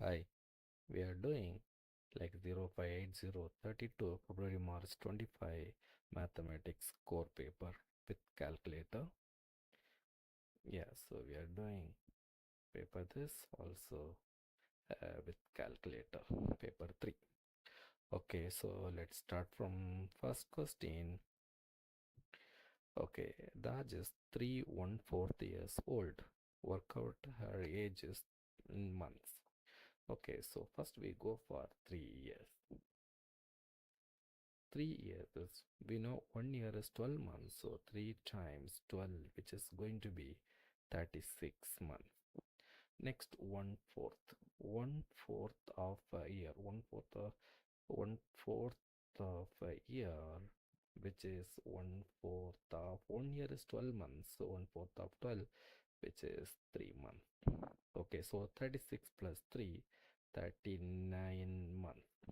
Hi, we are doing like 0580 February March 25 mathematics core paper with calculator. Yeah, so we are doing paper this also with calculator, paper 3. Okay, so let's start from first question. Okay, Daj is 3 1/4 years old. Work out her age is in months. Okay, so first we go for 3 years. 3 years is, we know 1 year is 12 months, so 3 times 12, which is going to be 36 months. Next, 1/4. 1/4 of a year. One fourth of a year, which is 1/4 of 1 year is 12 months, so 1/4 of 12, which is 3 months. Okay, so 36 plus 3, 39 months.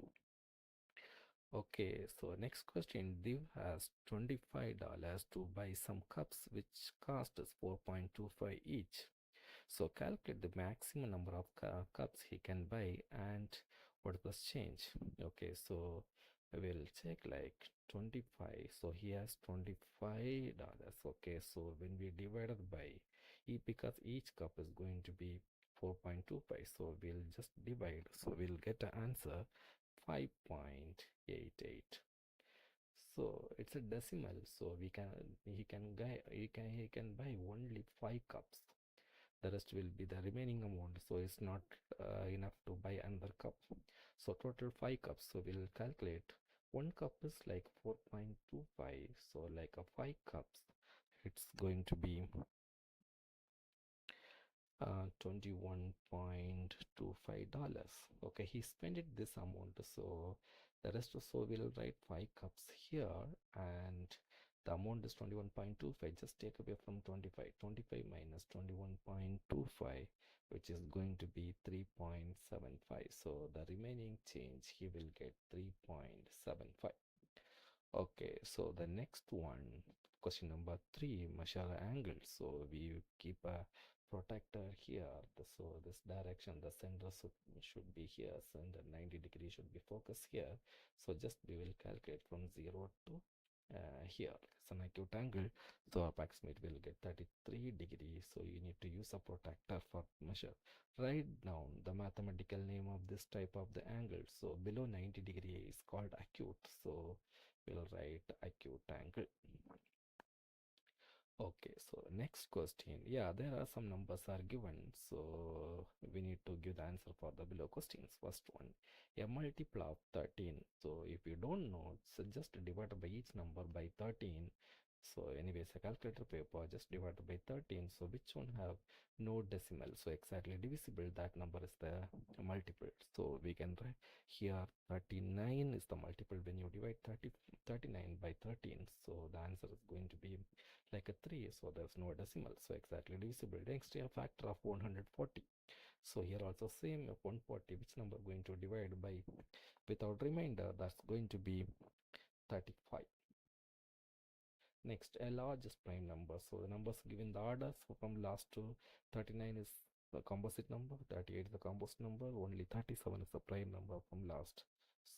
Okay, so next question. Div has $25 to buy some cups which cost us 4.25 each. So calculate the maximum number of cups he can buy and what was change. Okay, so we'll check like 25. So he has $25. Okay, so when we divide it by because each cup is going to be 4.25, so we'll just divide. So we'll get an answer 5.88. So it's a decimal, so he can buy only 5 cups. The rest will be the remaining amount, so it's not enough to buy another cup. So total 5 cups. So we'll calculate. One cup is like 4.25, so like a 5 cups, it's going to be $21.25. Okay, he spent it this amount, so the rest, so we'll write 5 cups here, and the amount is 21.25. Just take away from 25 minus 21.25, which is going to be 3.75. So the remaining change he will get 3.75. Okay, so the next one, question number 3, measure angle. So we keep a protector here. So this direction, the center should be here. Center 90 degree should be focused here. So just we will calculate from 0 to here. It's an acute angle. So approximate will get 33 degrees. So you need to use a protector for measure. Write down the mathematical name of this type of the angle. So below 90 degree is called acute. So we'll write acute angle. Okay, so next question. Yeah, there are some numbers are given, so we need to give the answer for the below questions. First one, a multiple of 13. So if you don't know, so just divide by each number by 13. So anyways, a calculator paper, just divide by 13. So which one have no decimal? So exactly divisible, that number is the multiple. So we can write here 39 is the multiple when you divide 39 by 13. So the answer is going to be like a 3, so there's no decimal, so exactly divisible. Next, a factor of 140. So here also same, 140, which number going to divide by without remainder? That's going to be 35. Next, a largest prime number. So the numbers given the order, so from last to 39 is the composite number, 38 is the composite number, only 37 is the prime number from last.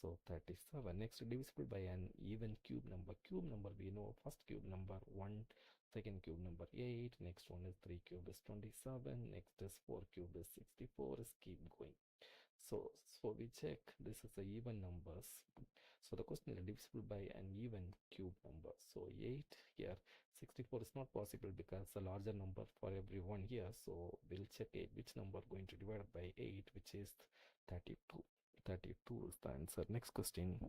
So 37. Next, divisible by an even cube number. Cube number we know, first cube number 1, second cube number 8, next one is 3 cube is 27, next is 4 cube is 64, is keep going. So we check this is the even numbers. So the question is divisible by an even cube number. So 8 here, 64 is not possible because a larger number for every one here. So we'll check 8, which number going to divide by 8, which is 32. 32 is the answer. Next question.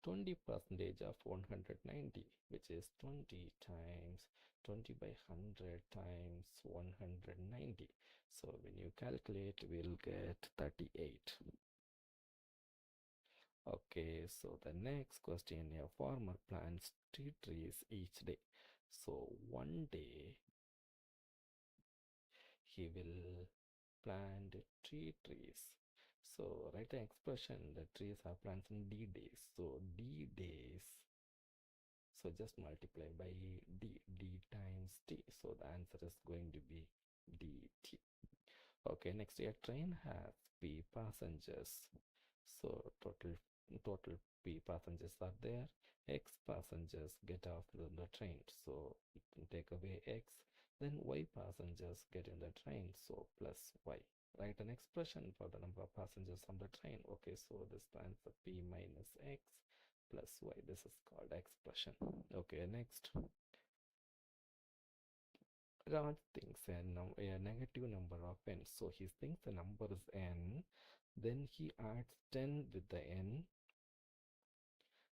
20 percentage of 190, which is 20 times 20 by 100 times 190. So when you calculate, we'll get 38. Okay, so the next question, a farmer plants 3 trees each day. So one day he will plant 3 trees. So write the expression, the trees are planted in D days. So D days, so just multiply by D times T. So the answer is going to be DT. Okay, next, a train has P passengers. So total P passengers are there. X passengers get off the train. So you can take away X. Then Y passengers get in the train. So plus Y. Write an expression for the number of passengers on the train. Okay, so this stands for P minus X plus Y. This is called expression. Okay, next. Raj thinks a negative number of n. So he thinks the number is n. Then he adds 10 with the n.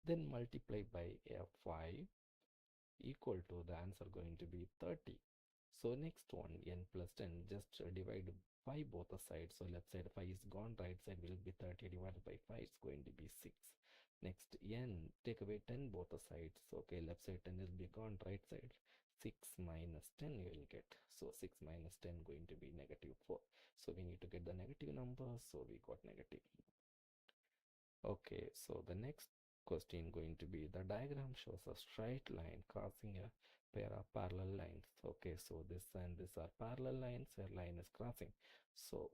Then multiply by a 5 equal to the answer going to be 30. So next one, n plus 10, just divide by both the sides. So left side 5 is gone, right side will be 30 divided by 5, it's going to be 6. Next, n, take away 10 both the sides. So okay, left side 10 will be gone, right side 6 minus 10 you will get. So 6 minus 10 going to be negative 4. So we need to get the negative number, so we got negative. Okay, so the next question going to be, the diagram shows a straight line crossing a pair of parallel lines. Okay, so this and this are parallel lines, a line is crossing. So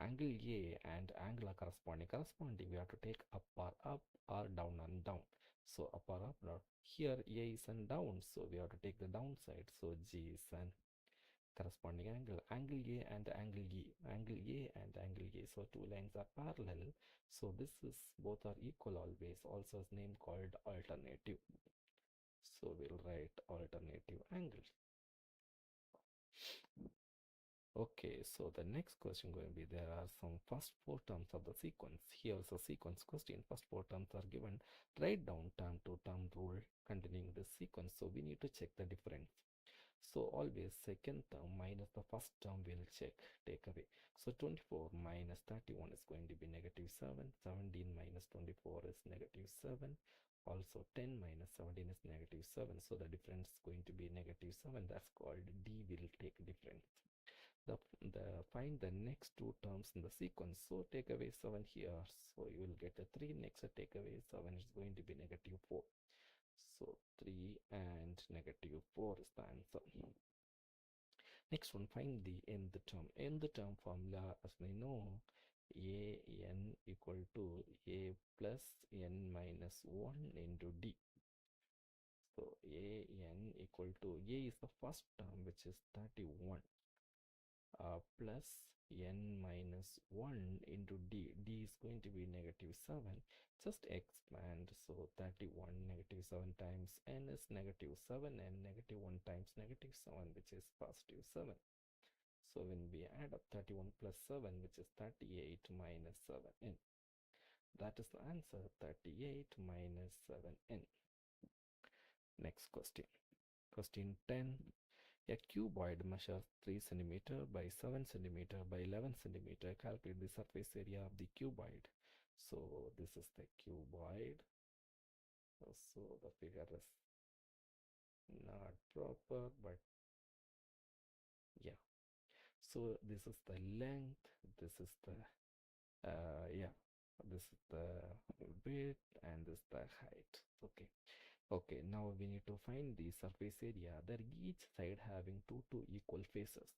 angle A and angle are corresponding. We have to take up or down and down. So up or up, down. Here A is and down, so we have to take the downside. So G is an corresponding angle, angle A and angle E, angle A and angle A. So two lines are parallel, so this is both are equal always, also is name called alternative. So we'll write alternative angle. Okay, so the next question going to be, there are some first four terms of the sequence. Here's a sequence question. First four terms are given. Write down term to term rule continuing this sequence. So we need to check the difference. So always second term minus the first term will check, take away. So 24 minus 31 is going to be negative 7. 17 minus 24 is negative 7. Also 10 minus 17 is negative 7. So the difference is going to be negative 7. That's called D will take difference. Find the next two terms in the sequence. So take away 7 here. So you will get a 3. Next take away 7 is going to be negative 4. So 3 and negative 4 is the answer. Next one, find the nth term. Nth term formula, as we know, an equal to a plus n minus 1 into d. So an equal to a is the first term, which is 31, plus n minus 1 into d. D is going to be negative 7. Just expand. So 31 negative 7 times n is negative 7, and negative 1 times negative 7, which is positive 7. So when we add up 31 plus 7, which is 38 minus 7n. That is the answer, 38 minus 7n. Next question. Question 10. A cuboid measures 3 cm by 7 cm by 11 cm. Calculate the surface area of the cuboid. So this is the cuboid. So the figure is not proper, but yeah. So this is the length, this is the yeah, this is the width, and this is the height. Okay, now we need to find the surface area. They're each side having two equal faces.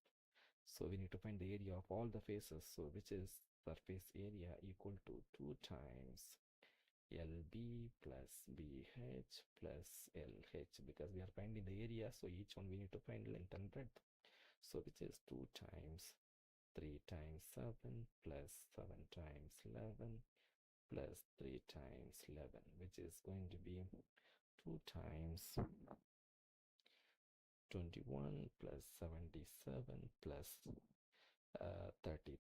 So we need to find the area of all the faces. So which is surface area equal to 2 times LB plus BH plus LH, because we are finding the area, so each one we need to find length and breadth. So which is 2 times 3 times 7 plus 7 times 11 plus 3 times 11, which is going to be 2 times 21 plus 77 plus 33,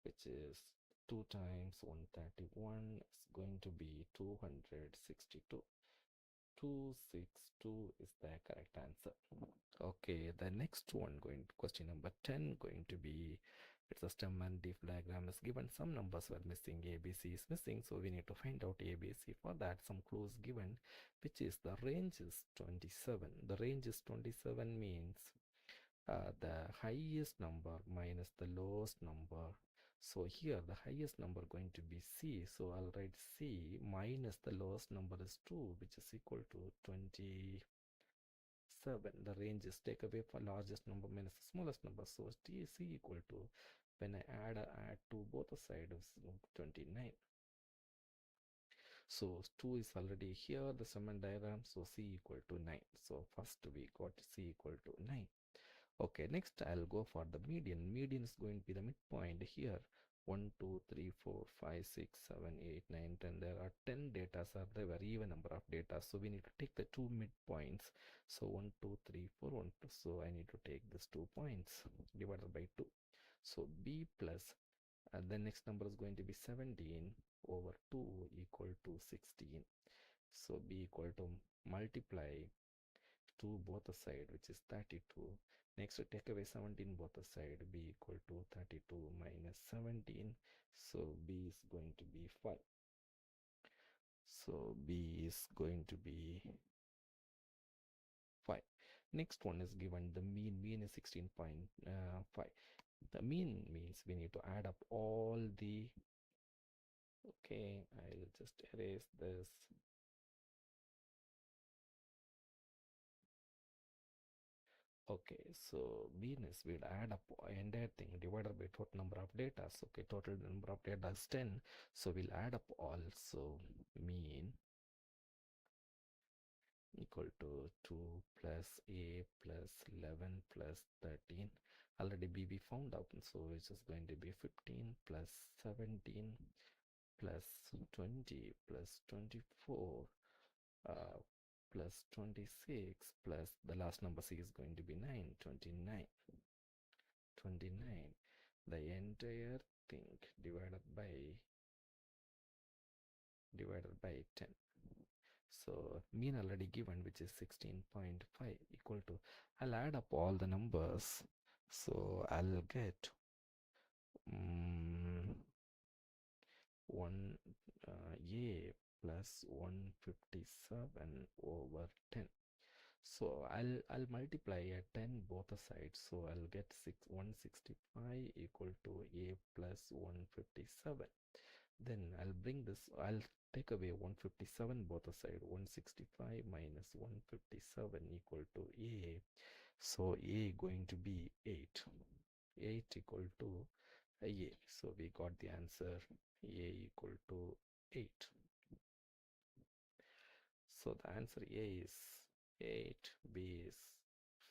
which is 2 times 131 is going to be 262. 262 is the correct answer. Okay, the next one, question number 10, going to be, it's a stem and leaf diagram is given. Some numbers were missing, ABC is missing, so we need to find out ABC. For that, some clues given, which is the range is 27. The range is 27 means the highest number minus the lowest number. So here the highest number going to be C, so I'll write C minus the lowest number is 2, which is equal to 27. 7. The range is take away for largest number minus the smallest number. So C equal to, when I add to both the sides, 29. So 2 is already here, the Sherman diagram. So C equal to 9. So first we got C equal to 9. Okay, next I'll go for the median. Median is going to be the midpoint here. 1, 2, 3, 4, 5, 6, 7, 8, 9, 10. There are 10 data, are there were even number of data. So we need to take the two midpoints. So 1, 2, 3, 4, 1, 2. So I need to take these 2 points divided by 2. So B plus, and the next number is going to be 17 over 2 equal to 16. So B equal to multiply 2 both the side, which is 32. Next to take away 17 both the side, B equal to 32 minus 17. So B is going to be 5. So B is going to be 5. Next one is given the mean. Mean is 16.5. The mean means we need to add up all the, okay, I'll just erase this. Okay, so mean is we'd add up entire thing divided by total number of data. So, okay, total number of data is 10. So we'll add up all. So mean equal to 2 plus A plus 11 plus 13. Already B we found out. So it's just going to be 15 plus 17 plus 20 plus 24 uh, plus 26 plus the last number C is going to be 9, 29. 29, the entire thing divided by 10. So mean already given, which is 16.5 equal to, I'll add up all the numbers. So I'll get 1 A plus 157 over 10. So I'll multiply a 10 both the sides. So I'll get 165 equal to A plus 157. Then I'll take away 157 both the side. 165 minus 157 equal to A. So A going to be 8. 8 equal to A. So we got the answer A equal to 8. So the answer A is 8, B is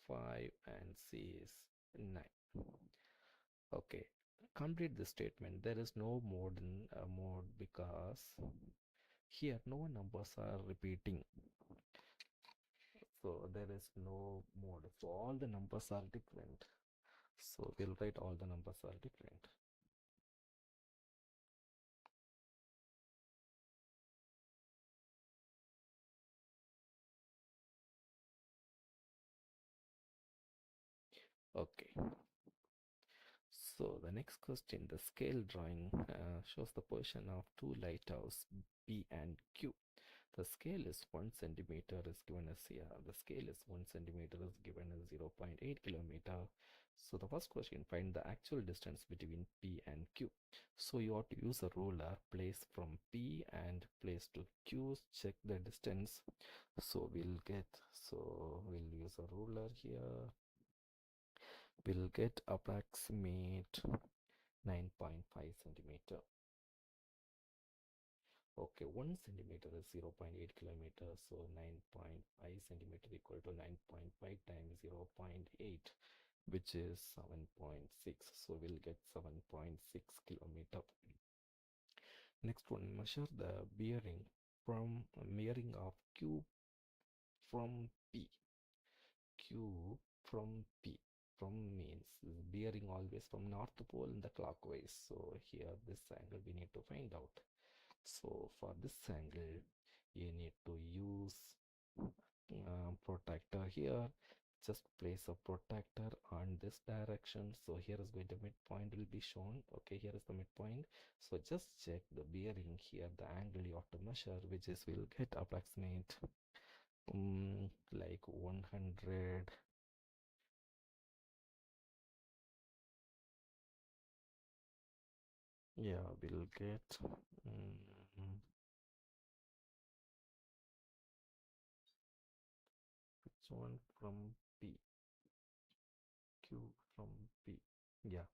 5, and C is 9. Okay, complete the statement. There is no mode in mode because here no numbers are repeating. So there is no mode. So all the numbers are different. So we'll write all the numbers are different. Okay. So the next question, the scale drawing shows the position of two lighthouse P and Q. The scale is 1 centimeter is given as here. The scale is 1 centimeter is given as 0.8 kilometer. So the first question, find the actual distance between P and Q. So you have to use a ruler, place from P and place to Q, check the distance. So we'll use a ruler here. We'll get approximate 9.5 centimeter. Okay, 1 centimeter is 0.8 kilometers, so 9.5 centimeter equal to 9.5 times 0.8, which is 7.6. So we'll get 7.6 kilometer. Next one, measure the bearing of Q from P. Q from P. From means bearing always from north pole in the clockwise. So here this angle we need to find out. So for this angle you need to use protractor here. Just place a protractor on this direction. So here is going to midpoint will be shown. Okay, here is the midpoint. So just check the bearing here, the angle you have to measure, which is we'll get approximate like 100. Yeah, we'll get which one from P. Q from P. Yeah.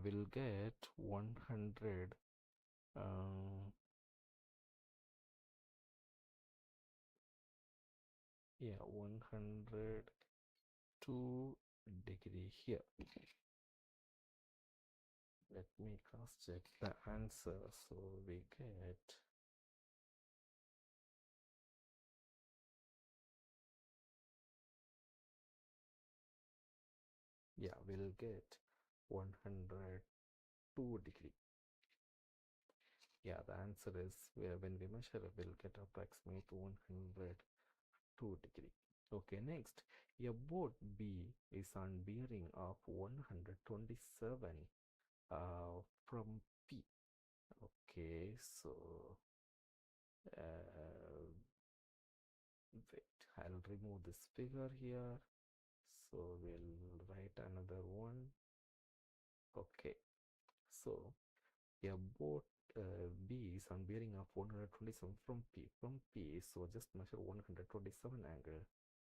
We'll get 100. Yeah, 102 degree here. Let me cross check the answer. So we get, yeah, we'll get 102 degree. Yeah, the answer is, where when we measure, we'll get approximate 102 degree. Okay, next, a boat B is on bearing of 127 from P. Okay, so wait, I'll remove this figure here. So we'll write another one. Okay, so a boat B is on bearing of 127 from P. From P, so just measure 127 angle.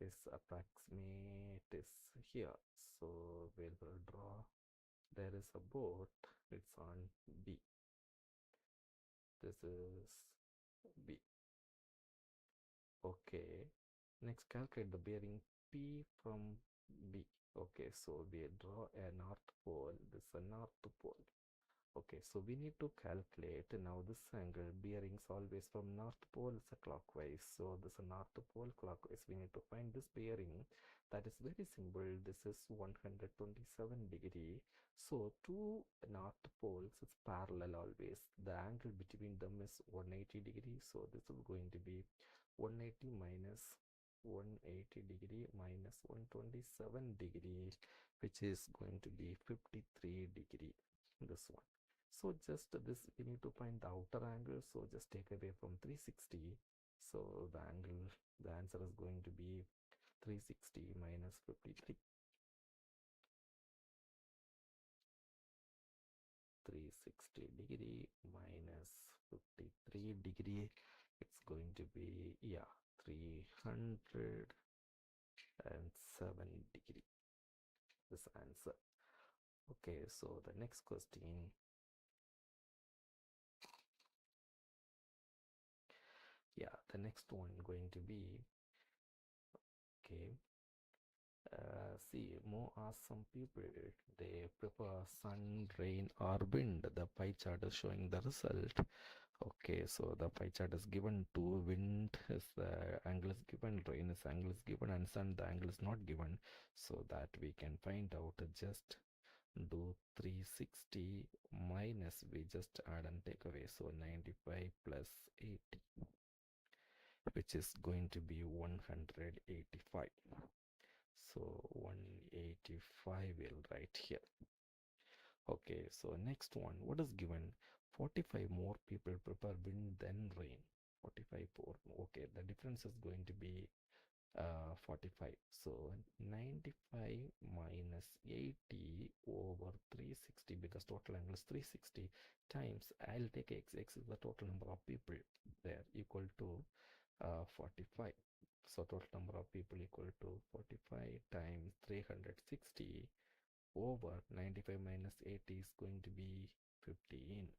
This approximate is here. So we'll draw. There is a boat. It's on B. This is B. Okay. Next, calculate the bearing P from B. Okay, so we draw a north pole. This is a north pole. Okay, so we need to calculate now this angle. Bearings always from north pole is a clockwise. So this is a north pole clockwise. We need to find this bearing. That is very simple. This is 127 degree. So two north poles is parallel always. The angle between them is 180 degree. So this is going to be 180 minus 180 degree minus 127 degree, which is going to be 53 degree. This one. So just this, we need to find the outer angle. So just take away from 360. So the angle, the answer is going to be 360 minus 53. 360 degree minus 53 degree. It's going to be, yeah, 307 degree. This answer. Okay, so the next question. Yeah, the next one going to be, okay, see, more awesome people, they prefer sun, rain or wind. The pie chart is showing the result. Okay, so the pie chart is given to wind is the angle is given, rain is angle is given, and sun the angle is not given. So that we can find out, just do 360 minus, we just add and take away. So 95 plus 80, which is going to be 185. So 185 we'll write here. Okay, so next one, what is given? 45 more people prefer wind than rain. 45 more. Okay, the difference is going to be 45. So 95 minus 80 over 360, because total angle is 360, times, I'll take x. X is the total number of people there, equal to 45. So total number of people equal to 45 times 360 over 95 minus 80 is going to be 15.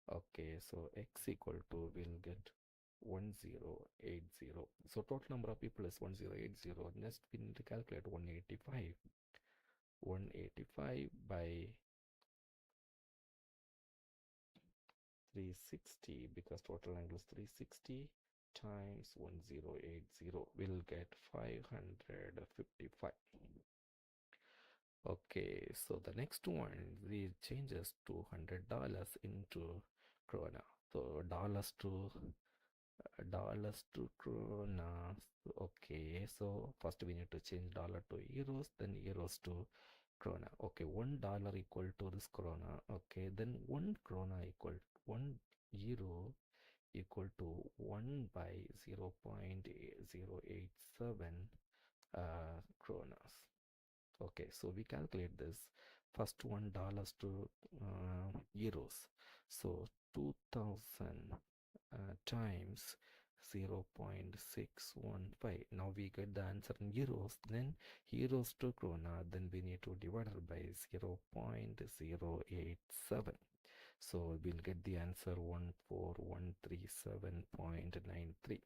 Okay, so x equal to, we'll get 1080. So total number of people is 1080. Next we need to calculate 185. 185 by 360, because total angle is 360, times 1080, we'll get 555. Okay, so the next one, we changes $200 into krona. So dollars to krona. Okay, so first we need to change dollar to euros, then euros to krona. Okay, $1 equal to this krona. Okay, then 1 krona equal 1 euro equal to 1 by 0.087 kronas. Okay, so we calculate this. First $1 to euros. So 2000 times 0.615. Now we get the answer in euros, then euros to krona, then we need to divide it by 0.087. So we'll get the answer 14137.93.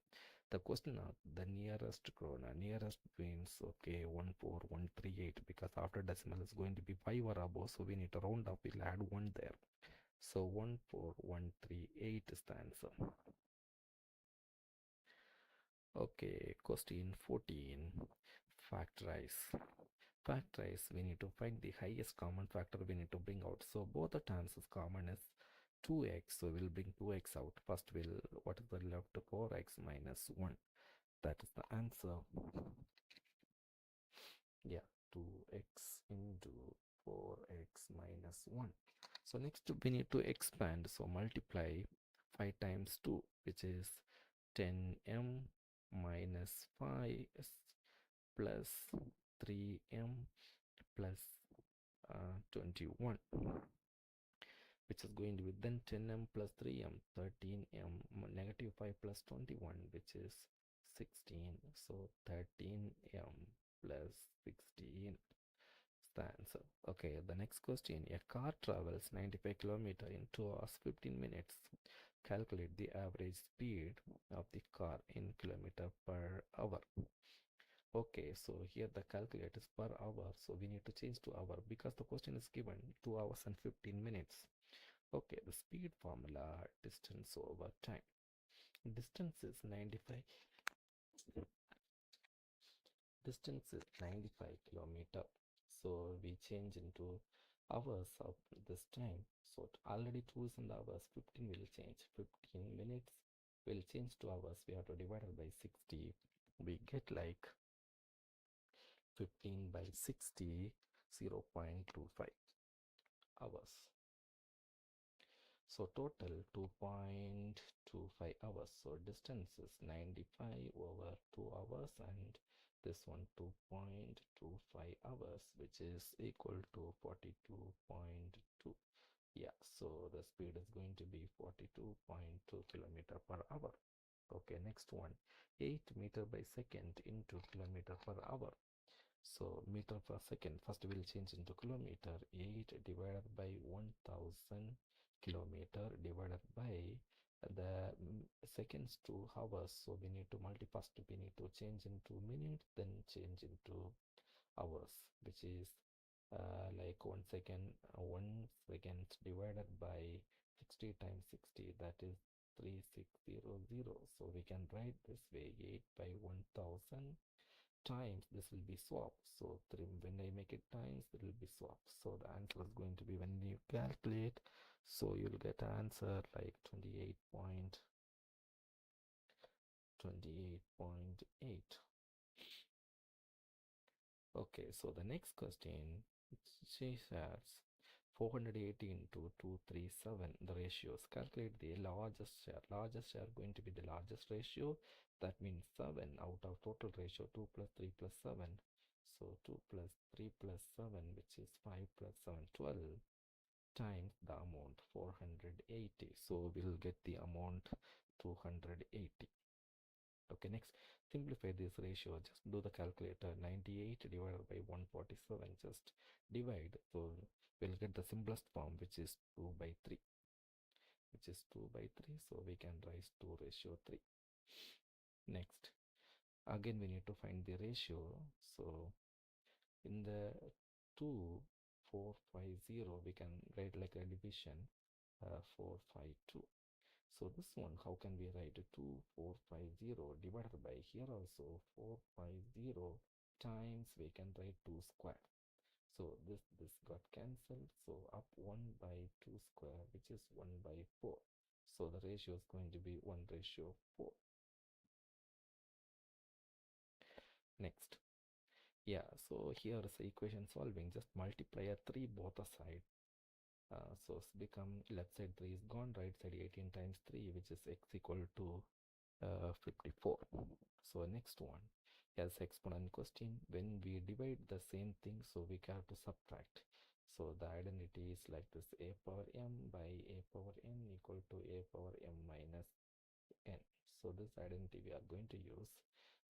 The question of the nearest krona, nearest means okay 14138, because after decimal is going to be 5 or above, so we need to round up, we'll add 1 there. So 14138 is the answer. Okay, question 14. Factorize. Factorize, we need to find the highest common factor we need to bring out. So both the terms is common is 2x, so we'll bring 2x out. First we'll, what is the left? 4x minus 1. That is the answer. Yeah, 2x into 4x minus 1. So next we need to expand, so multiply 5 times 2, which is 10m minus 5 plus 3m plus 21, which is going to be then 10m plus 3m, 13m, negative 5 plus 21, which is 16. So 13m plus 16 is the answer. Okay, the next question. A car travels 95 km in 2 hours 15 minutes. Calculate the average speed of the car in kilometer per hour. Okay, so here the calculate is per hour, so we need to change to hour because the question is given 2 hours and 15 minutes. Okay, the speed formula, distance over time. Distance is 95. Distance is 95 kilometer. So we change into hours of this time. So already 2 is in the hours, 15 will change. 15 minutes will change to hours. We have to divide it by 60. We get like 15 by 60, 0.25 hours. So total 2.25 hours. So distance is 95 over 2 hours, and this one 2.25 hours, which is equal to 42.2. Yeah, so the speed is going to be 42.2 kilometer per hour. Okay, next one, 8 meter by second into kilometer per hour. So meter per second, first we'll change into kilometer. 8 divided by 1000 kilometer divided by the seconds to hours. So we need to multiply, first we need to change into minutes, then change into hours, which is like 1 second, 1 second divided by 60 times 60, that is 3600. So we can write this way, 8 by 1000 times, this will be swap. So 3, when I make it times, it will be swap. So the answer is going to be, when you calculate, so you'll get an answer like 28.8. Okay, so the next question, she says 480 into 237, the ratios. Calculate the largest share. Largest share going to be the largest ratio. That means 7 out of total ratio, 2 plus 3 plus 7. So 2 plus 3 plus 7, which is 5 plus 7, 12 times the amount 480. So we'll get the amount 280. Okay, next, simplify this ratio. Just do the calculator. 98 divided by 147. Just divide. So we'll get the simplest form, which is 2 by 3. Which is 2 by 3. So we can write 2 ratio 3. Next, again we need to find the ratio. So in the 2, 4, 5, 0, we can write like a division, 4, 5, 2. So this one, how can we write 2450 divided by, here also 450 times, we can write 2 square. So this got cancelled. So up 1 by 2 square, which is 1 by 4. So the ratio is going to be 1:4. Next. Yeah, so here is the equation solving. Just multiply a 3 both the side. So it's become, left side 3 is gone, right side 18 times 3, which is x equal to 54. So next one, as exponent question, when we divide the same thing, so we have to subtract. So the identity is like this, a power m by a power n equal to a power m minus n. So this identity we are going to use.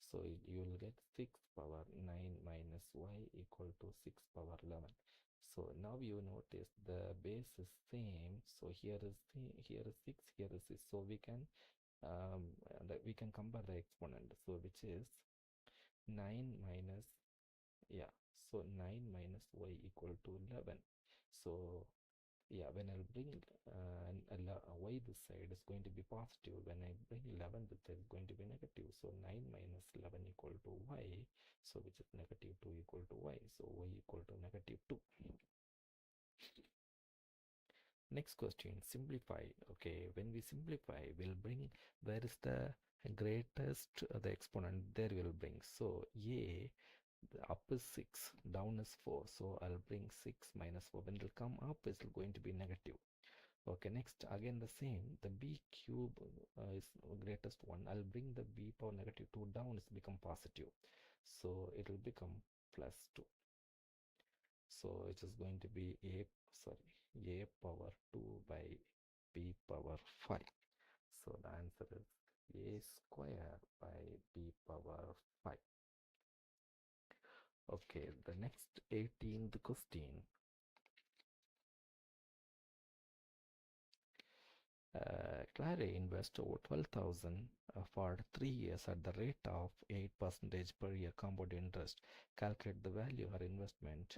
So you will get 6 power 9 minus y equal to 6 power 11. So now you notice the base is same. So here is 6, here is 6. So we can compare the exponent. So which is 9 minus, yeah, so 9 minus y equal to 11. So yeah, when I'll bring y this side is going to be positive. When I bring 11 this side is going to be negative. So 9 minus 11 equal to y. So which is negative 2 equal to y. So y equal to negative 2. Next question, simplify. Okay, when we simplify, we'll bring, where is the greatest, the exponent, there we'll bring. So a, the up is 6, down is 4. So I'll bring 6 minus 4. When it'll come up, it's going to be negative. Okay, next again the same. The b cube is greatest one. I'll bring the b power negative 2 down. It's become positive. So it will become plus 2. So it is going to be a power 2 by b power 5. So the answer is a square by b power 5. Okay, the next 18th question. Clara invests over 12,000 for 3 years at the rate of 8% per year compound interest. Calculate the value of her investment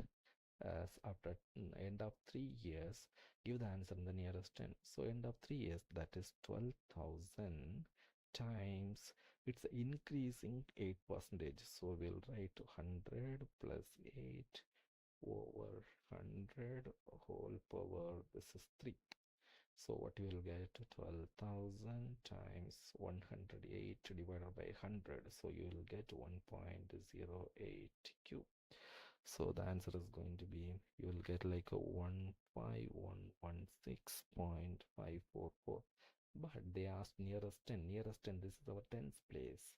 as after end of 3 years. Give the answer in the nearest 10. So end of 3 years, that is 12,000 times, it's increasing 8%. So we'll write 100 plus 8 over 100 whole power, this is 3. So what you will get, 12,000 times 108 divided by 100. So you will get 1.08 cube. So the answer is going to be, you will get like a 15116.544. But they asked nearest 10. Nearest 10, this is our 10th place.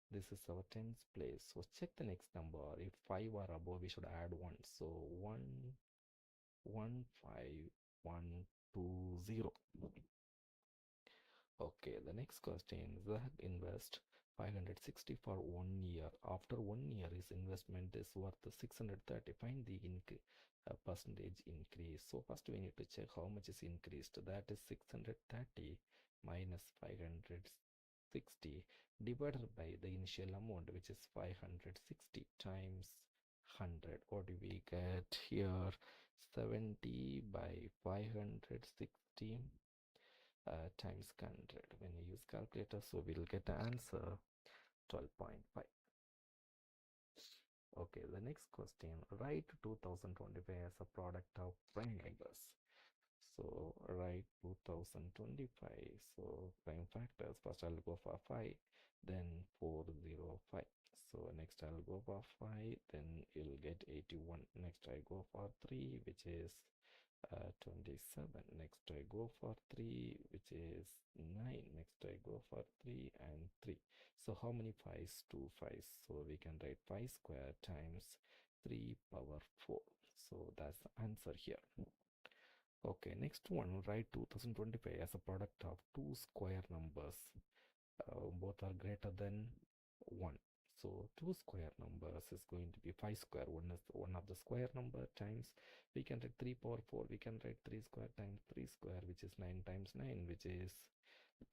This is our 10th place. So check the next number. If 5 are above, we should add 1. So 15120. Okay, the next question. Zach invest 560 for 1 year. After 1 year, his investment is worth 630. Find the percentage increase. So first we need to check how much is increased. That is 630 minus 560 divided by the initial amount, which is 560 times 100. What do we get here? 70 by 560 times 100. When you use calculator, so we'll get the answer 12.5. Okay, the next question. Write 2025 as a product of prime numbers. So write 2025. So prime factors. First I'll go for 5, then 405. So next I'll go for 5, then you'll get 81. Next I go for 3, which is 27. Next I go for 3, which is 9. Next I go for 3 and 3. So how many 5's? 2 5's. So we can write 5 square times 3 power 4. So that's the answer here. Okay, next one, write 2025 as a product of two square numbers. Both are greater than 1. So two square numbers is going to be 5 square. One is one of the square number times, we can write 3 power 4. We can write 3 square times 3 square, which is 9 times 9, which is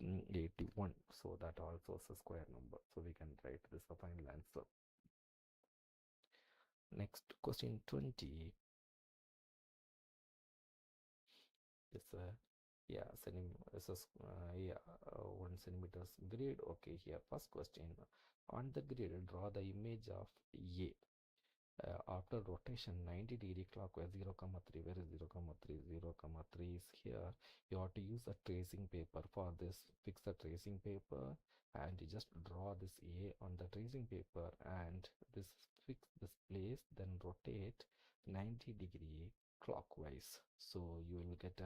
81. So that also is a square number. So we can write this the final answer. Next question 20 is a, yeah, it's a 1 centimeters grid. Okay, here first question, on the grid draw the image of a. After rotation 90-degree clockwise, 0 comma 3, where is 0 comma 3? 0 comma 3 is here. You have to use a tracing paper for this. Fix the tracing paper and you just draw this A on the tracing paper, and this fix this place, then rotate 90-degree clockwise. So you'll get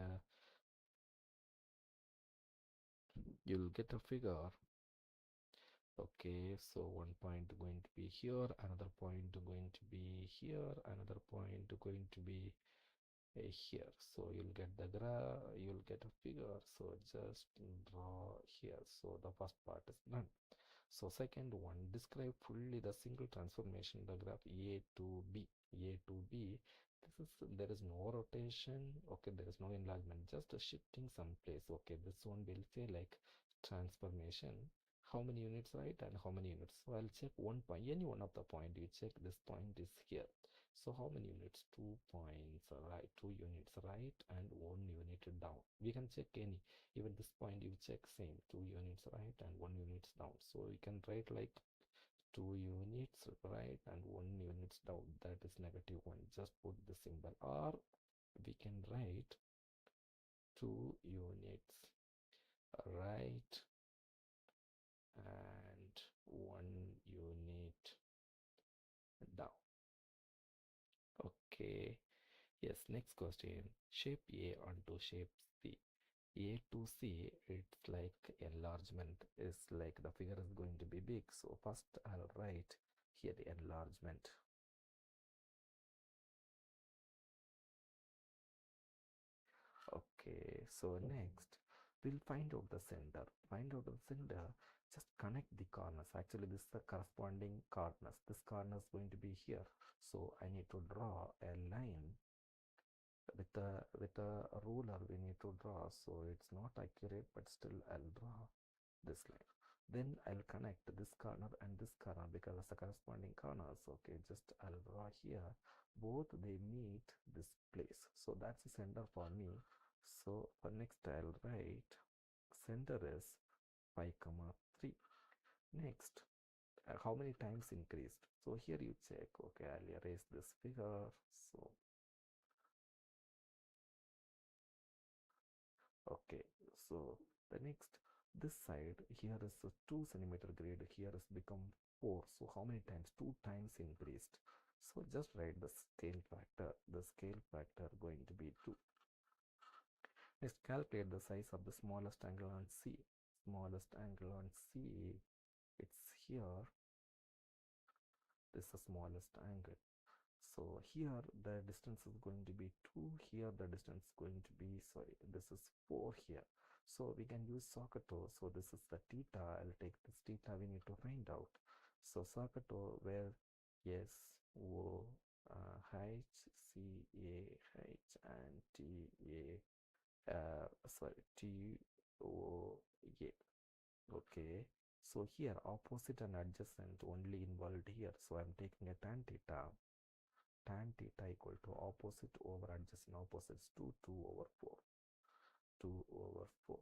a figure. Okay, so one point going to be here, another point going to be here, another point going to be here. So you'll get a figure. So just draw here. So the first part is done. So second one, describe fully the single transformation the graph A to B. A to B. There is no rotation. Okay, there is no enlargement, just a shifting someplace. Okay, this one will say like transformation. How many units right and how many units? So I'll check one point, any one of the point. You check this point is here. So how many units? 2 points right, 2 units right and 1 unit down. We can check any, even this point you check same, 2 units right and 1 units down. So you can write like 2 units right and 1 units down, that is -1. Just put the symbol, or we can write 2 units right and 1 unit down. Okay. Yes, next question. Shape A onto shape C. A to C, it's like enlargement is like the figure is going to be big. So first I'll write here the enlargement. Okay, so next we'll find out the center. Find out the center, just connect the corners. Actually, this is the corresponding corners. This corner is going to be here. So I need to draw a line with a ruler. We need to draw, so it's not accurate, but still I'll draw this line. Then I'll connect this corner and this corner because it's the corresponding corners. Okay, just I'll draw here, both they meet this place, so that's the center for me. So for next I'll write center is 5 comma 3. Next, how many times increased? So here you check. Okay, I'll erase this figure. So okay, so the next, this side here is a 2 centimeter grade, here has become 4. So how many times? 2 times increased. So just write the scale factor. The scale factor going to be 2. Next, calculate the size of the smallest angle on C. Smallest angle on C, it's here. This is the smallest angle. So here the distance is going to be 2, here the distance is going to be, sorry, this is 4 here. So we can use SOHCAHTOA. So this is the theta. I'll take this theta, we need to find out. So SOHCAHTOA, where S O H C A H and T A sorry T O A. Okay, so here opposite and adjacent only involved here. So I'm taking a tan theta. Tan theta equal to opposite over adjacent. Opposites 2, 2 over 4. 2 over 4.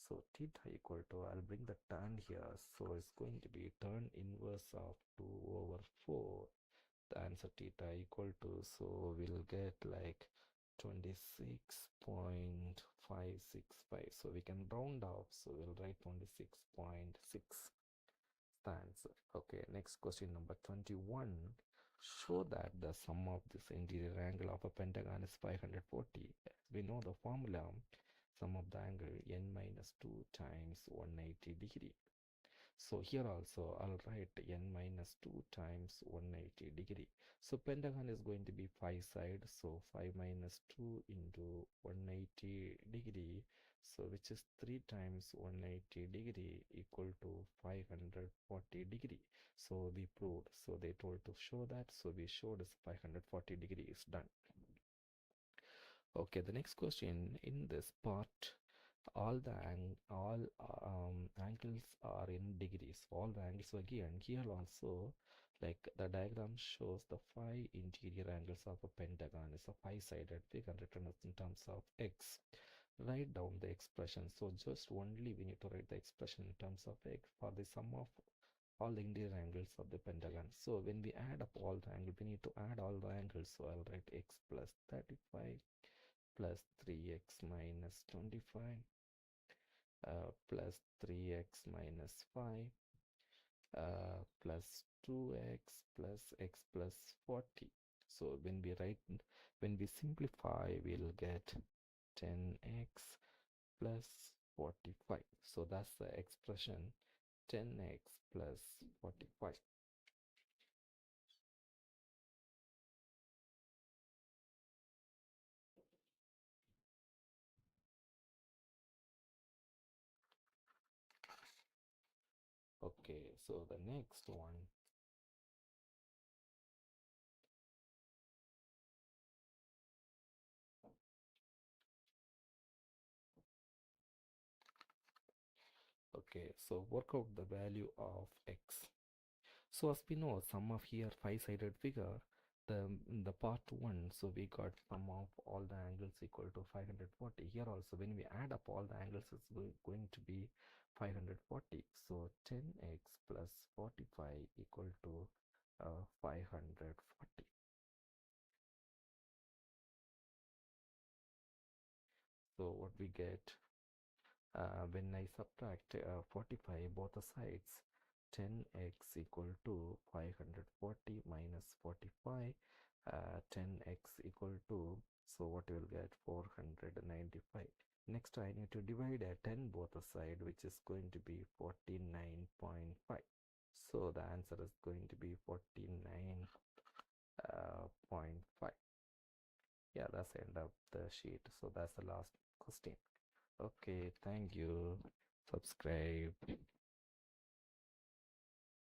So theta equal to, I'll bring the tan here. So it's going to be tan inverse of 2 over 4. The answer theta equal to, so we'll get like 26.565. So we can round off. So we'll write 26.6. The answer. Okay, next question number 21. Show that the sum of this interior angle of a pentagon is 540. As we know the formula, sum of the angle n minus 2 times 180 degree. So here also I'll write n minus 2 times 180 degree. So pentagon is going to be 5 sides. So 5 minus 2 into 180 degree. So which is 3 times 180 degree equal to 540 degree. So we proved. So they told to show that. So we showed is 540 degree is done. Okay, the next question in this part, all the angles are in degrees. All the angles were given. Here also, like the diagram shows the 5 interior angles of a pentagon is a 5-sided figure written as in terms of x. Write down the expression. So just only we need to write the expression in terms of x for the sum of all the interior angles of the pentagon. So when we add up all the angles, we need to add all the angles. So I'll write x plus 35 plus 3x minus 25 plus 3x minus 5 plus 2x plus x plus 40. So when we simplify, we'll get 10x plus 45. So that's the expression, 10x plus 45. Okay, so the next one. Okay, so work out the value of x. So as we know, sum of here five-sided figure, the part one, so we got sum of all the angles equal to 540. Here also, when we add up all the angles, it's going to be 540. So 10x plus 45 equal to 540. So what we get when I subtract 45 both the sides, 10x equal to 540 minus 45, 10x equal to, so what you will get, 495. Next I need to divide a 10 both the side, which is going to be 49.5. So the answer is going to be 49.5. Yeah, that's the end of the sheet. So that's the last question. Okay, thank you. Subscribe.